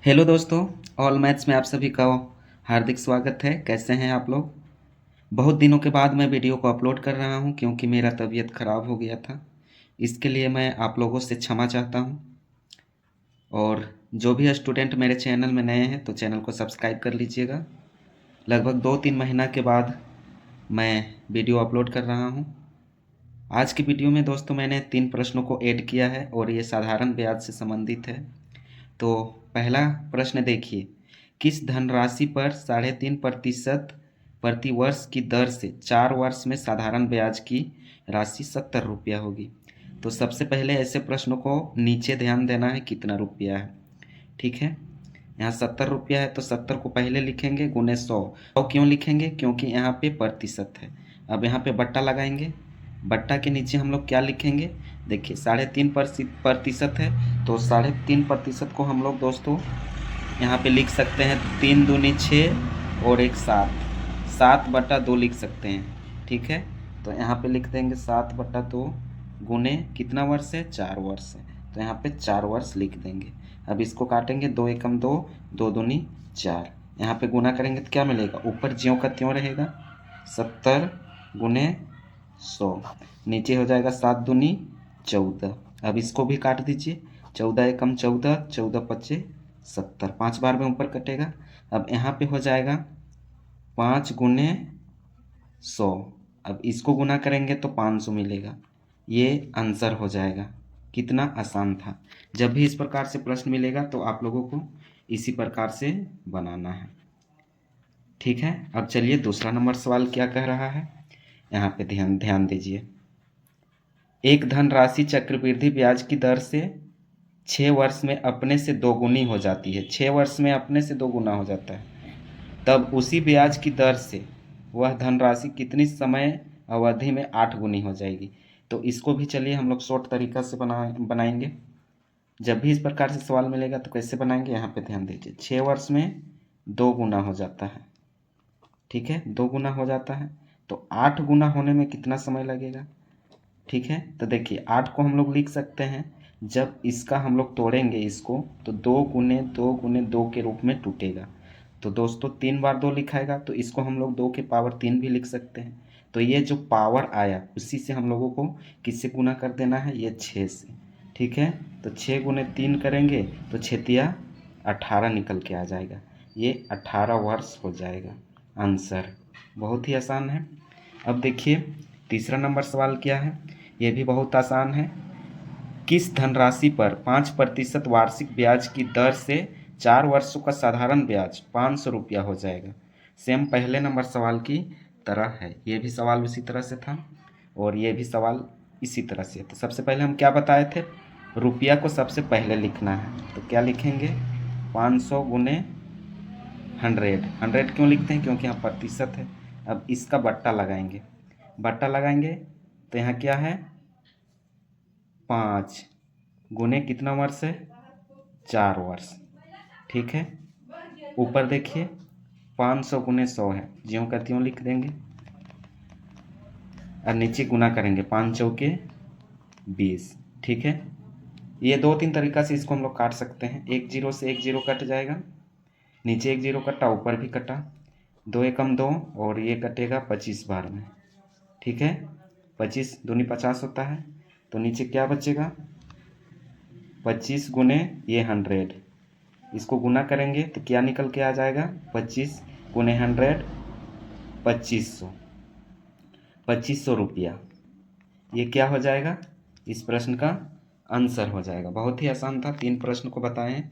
Hello दोस्तों, all maths में आप सभी का हार्दिक स्वागत है। कैसे हैं आप लोग? बहुत दिनों के बाद मैं वीडियो को अपलोड कर रहा हूं क्योंकि मेरा तबीयत ख़राब हो गया था। इसके लिए मैं आप लोगों से क्षमा चाहता हूं। और जो भी स्टूडेंट मेरे चैनल में नए हैं तो चैनल को सब्सक्राइब कर लीजिएगा। लगभग 2-3 महीना के बाद मैं वीडियो अपलोड कर रहा हूँ। आज की वीडियो में दोस्तों मैंने 3 प्रश्नों को ऐड किया है और ये साधारण ब्याज से संबंधित है। तो पहला प्रश्न देखिए, किस धनराशि पर 3.5% प्रति वर्ष की दर से 4 वर्ष में साधारण ब्याज की राशि 70 रुपया होगी? तो सबसे पहले ऐसे प्रश्नों को नीचे ध्यान देना है कितना रुपया है। ठीक है, यहाँ 70 रुपया है तो 70 को पहले लिखेंगे गुने 100। 100 क्यों लिखेंगे? क्योंकि यहाँ पे प्रतिशत है। अब यहाँ पे बट्टा लगाएंगे। बट्टा के नीचे हम लोग क्या लिखेंगे? देखिए 3.5% है तो 3.5% को हम लोग दोस्तों यहाँ पे लिख सकते हैं 3 दूनी 6 और 1 7, 7/2 लिख सकते हैं। ठीक है, तो यहाँ पे लिख देंगे 7/2 गुने कितना वर्ष है? 4 वर्ष है, तो यहाँ पे 4 वर्ष लिख देंगे। अब इसको काटेंगे, 2 एकम 2, 2 दूनी 4। यहाँ पे गुना करेंगे तो क्या मिलेगा? ऊपर ज्यों का त्यों रहेगा, 70 गुने 100, नीचे हो जाएगा 7 दूनी 14। अब इसको भी काट दीजिए, 14 एकम 14, 14 पच्चे 70, 5 बार में ऊपर कटेगा। अब यहाँ पे हो जाएगा 5 गुने 100। अब इसको गुना करेंगे तो 500 मिलेगा। ये आंसर हो जाएगा। कितना आसान था। जब भी इस प्रकार से प्रश्न मिलेगा तो आप लोगों को इसी प्रकार से बनाना है। ठीक है, अब चलिए दूसरा नंबर सवाल क्या कह रहा है, यहाँ पे ध्यान ध्यान दीजिए। एक धनराशि चक्रवृद्धि ब्याज की दर से 6 वर्ष में अपने से दोगुनी हो जाती है। 6 वर्ष में अपने से दोगुना हो जाता है, तब उसी ब्याज की दर से वह धनराशि कितनी समय अवधि में 8 गुनी हो जाएगी? तो इसको भी चलिए हम लोग शॉर्ट तरीका से बनाएंगे। जब भी इस प्रकार से सवाल मिलेगा तो कैसे बनाएंगे, यहाँ पे ध्यान दीजिए। 6 वर्ष में 2 गुना हो जाता है। ठीक है, 2 गुना हो जाता है तो 8 गुना होने में कितना समय लगेगा? ठीक है, तो देखिए 8 को हम लोग लिख सकते हैं, जब इसका हम लोग तोड़ेंगे इसको तो 2 गुने 2 गुने 2 के रूप में टूटेगा। तो दोस्तों 3 बार 2 लिखाएगा तो इसको हम लोग 2 के पावर 3 भी लिख सकते हैं। तो ये जो पावर आया उसी से हम लोगों को किससे गुना कर देना है? ये 6 से। ठीक है, तो 6 गुने 3 करेंगे तो 6 18 निकल के आ जाएगा। ये 18 वर्ष हो जाएगा आंसर। बहुत ही आसान है। अब देखिए तीसरा नंबर सवाल क्या है, ये भी बहुत आसान है। किस धनराशि पर 5% वार्षिक ब्याज की दर से 4 वर्षों का साधारण ब्याज 500 रुपया हो जाएगा? सेम पहले नंबर सवाल की तरह है। ये भी सवाल उसी तरह से था और ये भी सवाल इसी तरह से। तो सबसे पहले हम क्या बताए थे? रुपया को सबसे पहले लिखना है, तो क्या लिखेंगे? 500 गुने 100। 100 क्यों लिखते हैं? क्योंकि यहाँ प्रतिशत है। अब इसका बट्टा लगाएंगे। बट्टा लगाएंगे तो यहाँ क्या है? 5 गुने कितना वर्ष है? 4 वर्ष। ठीक है, ऊपर देखिए 500 गुने 100 है, ज्यों का त्यों लिख देंगे और नीचे गुना करेंगे 5 चौके 20। ठीक है, ये 2-3 तरीका से इसको हम लोग काट सकते हैं। 1 जीरो से 1 जीरो कट जाएगा, नीचे 1 जीरो कटा, ऊपर भी कटा, 2 एकम 2 और ये कटेगा 25 बार में। ठीक है, 25 दूनी 50 होता है, तो नीचे क्या बचेगा? 25 गुने ये 100, इसको गुना करेंगे तो क्या निकल के आ जाएगा? 25 गुने 100 2500, 2500 रुपया। ये क्या हो जाएगा? इस प्रश्न का आंसर हो जाएगा। बहुत ही आसान था, 3 प्रश्न को बताएं।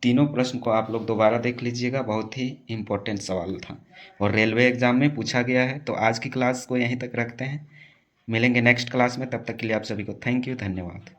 तीनों प्रश्न को आप लोग दोबारा देख लीजिएगा, बहुत ही इम्पोर्टेंट सवाल था और रेलवे एग्जाम में पूछा गया है। तो आज की क्लास को यहीं तक रखते हैं, मिलेंगे नेक्स्ट क्लास में। तब तक के लिए आप सभी को थैंक यू, धन्यवाद।